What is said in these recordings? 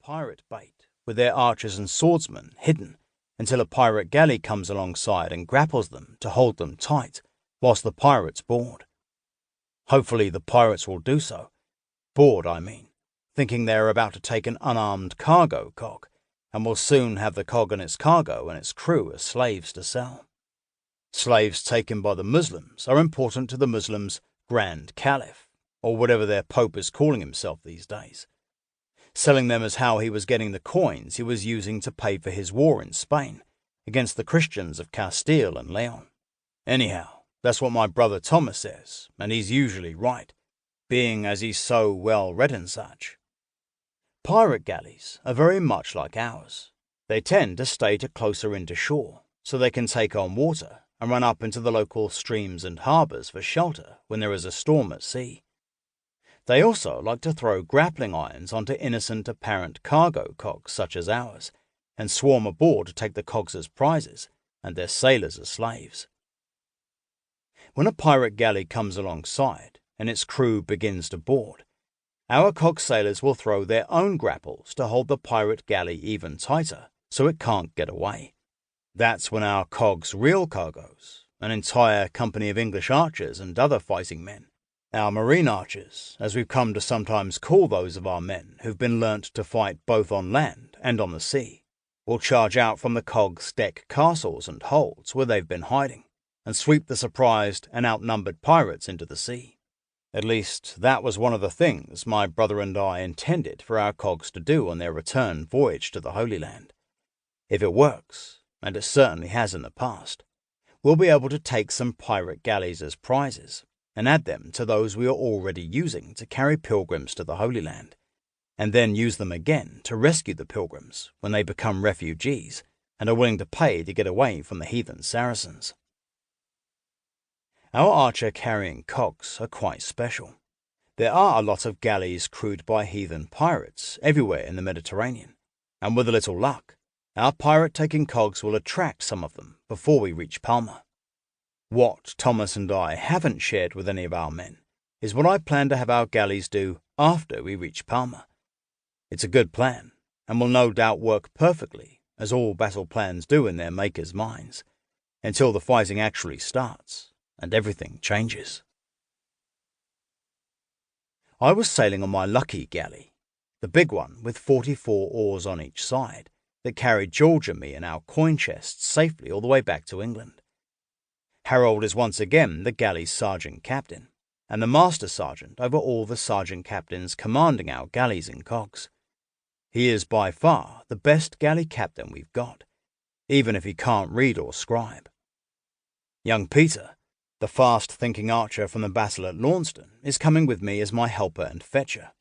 pirate bait, with their archers and swordsmen hidden, until a pirate galley comes alongside and grapples them to hold them tight, whilst the pirates board. Hopefully the pirates will do so. Board, I mean, thinking they are about to take an unarmed cargo cog, and will soon have the cog and its cargo and its crew as slaves to sell. Slaves taken by the Muslims are important to the Muslims' Grand Caliph, or whatever their Pope is calling himself these days, selling them as how he was getting the coins he was using to pay for his war in Spain against the Christians of Castile and Leon. Anyhow, that's what my brother Thomas says, and he's usually right, being as he's so well read and such. Pirate galleys are very much like ours. They tend to stay closer into shore, so they can take on water and run up into the local streams and harbours for shelter when there is a storm at sea. They also like to throw grappling irons onto innocent apparent cargo cogs such as ours, and swarm aboard to take the cogs as prizes and their sailors as slaves. When a pirate galley comes alongside and its crew begins to board, our cog sailors will throw their own grapples to hold the pirate galley even tighter so it can't get away. That's when our cog's real cargoes, an entire company of English archers and other fighting men, our marine archers, as we've come to sometimes call those of our men who've been learnt to fight both on land and on the sea, will charge out from the cog's deck castles and holds where they've been hiding, and sweep the surprised and outnumbered pirates into the sea. At least, that was one of the things my brother and I intended for our cogs to do on their return voyage to the Holy Land. If it works, and it certainly has in the past, we'll be able to take some pirate galleys as prizes, and add them to those we are already using to carry pilgrims to the Holy Land, and then use them again to rescue the pilgrims when they become refugees and are willing to pay to get away from the heathen Saracens. Our archer-carrying cogs are quite special. There are a lot of galleys crewed by heathen pirates everywhere in the Mediterranean, and with a little luck, our pirate-taking cogs will attract some of them before we reach Palma. What Thomas and I haven't shared with any of our men is what I plan to have our galleys do after we reach Palma. It's a good plan, and will no doubt work perfectly, as all battle plans do in their makers' minds, until the fighting actually starts, and everything changes. I was sailing on my lucky galley, the big one with 44 oars on each side, that carried George and me and our coin chests safely all the way back to England. Harold is once again the galley's sergeant captain, and the master sergeant over all the sergeant captains commanding our galleys and cogs. He is by far the best galley captain we've got, even if he can't read or scribe. Young Peter, the fast-thinking archer from the battle at Launceston, is coming with me as my helper and fetcher.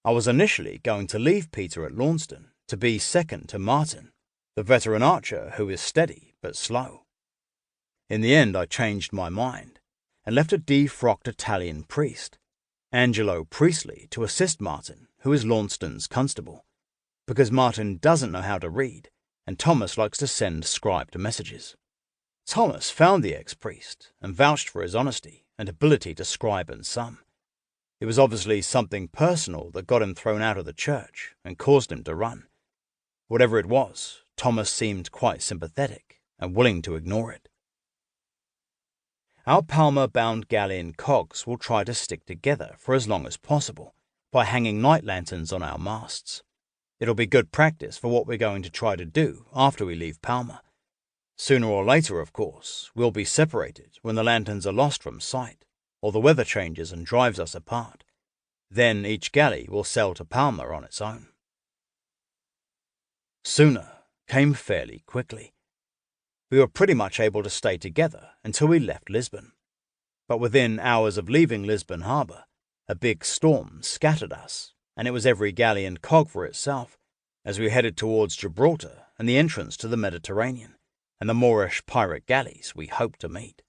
I was initially going to leave Peter at Launceston to be second to Martin, the veteran archer who is steady but slow. In the end, I changed my mind and left a defrocked Italian priest, Angelo Priestley, to assist Martin, who is Launceston's constable, because Martin doesn't know how to read, and Thomas likes to send scribed messages. Thomas found the ex-priest and vouched for his honesty and ability to scribe and sum. It was obviously something personal that got him thrown out of the church and caused him to run. Whatever it was, Thomas seemed quite sympathetic and willing to ignore it. Our Palma-bound galley and cogs will try to stick together for as long as possible by hanging night lanterns on our masts. It'll be good practice for what we're going to try to do after we leave Palma. Sooner or later, of course, we'll be separated when the lanterns are lost from sight, or the weather changes and drives us apart. Then each galley will sail to Palma on its own. Sooner came fairly quickly. We were pretty much able to stay together until we left Lisbon. But within hours of leaving Lisbon harbour, a big storm scattered us, and it was every galley and cog for itself, as we headed towards Gibraltar and the entrance to the Mediterranean, and the Moorish pirate galleys we hoped to meet.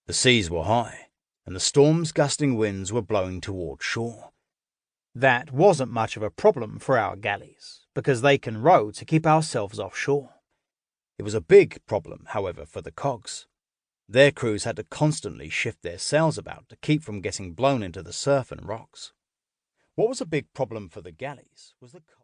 The seas were high, and the storm's gusting winds were blowing toward shore. That wasn't much of a problem for our galleys, because they can row to keep ourselves offshore. It was a big problem, however, for the cogs. Their crews had to constantly shift their sails about to keep from getting blown into the surf and rocks. What was a big problem for the galleys was the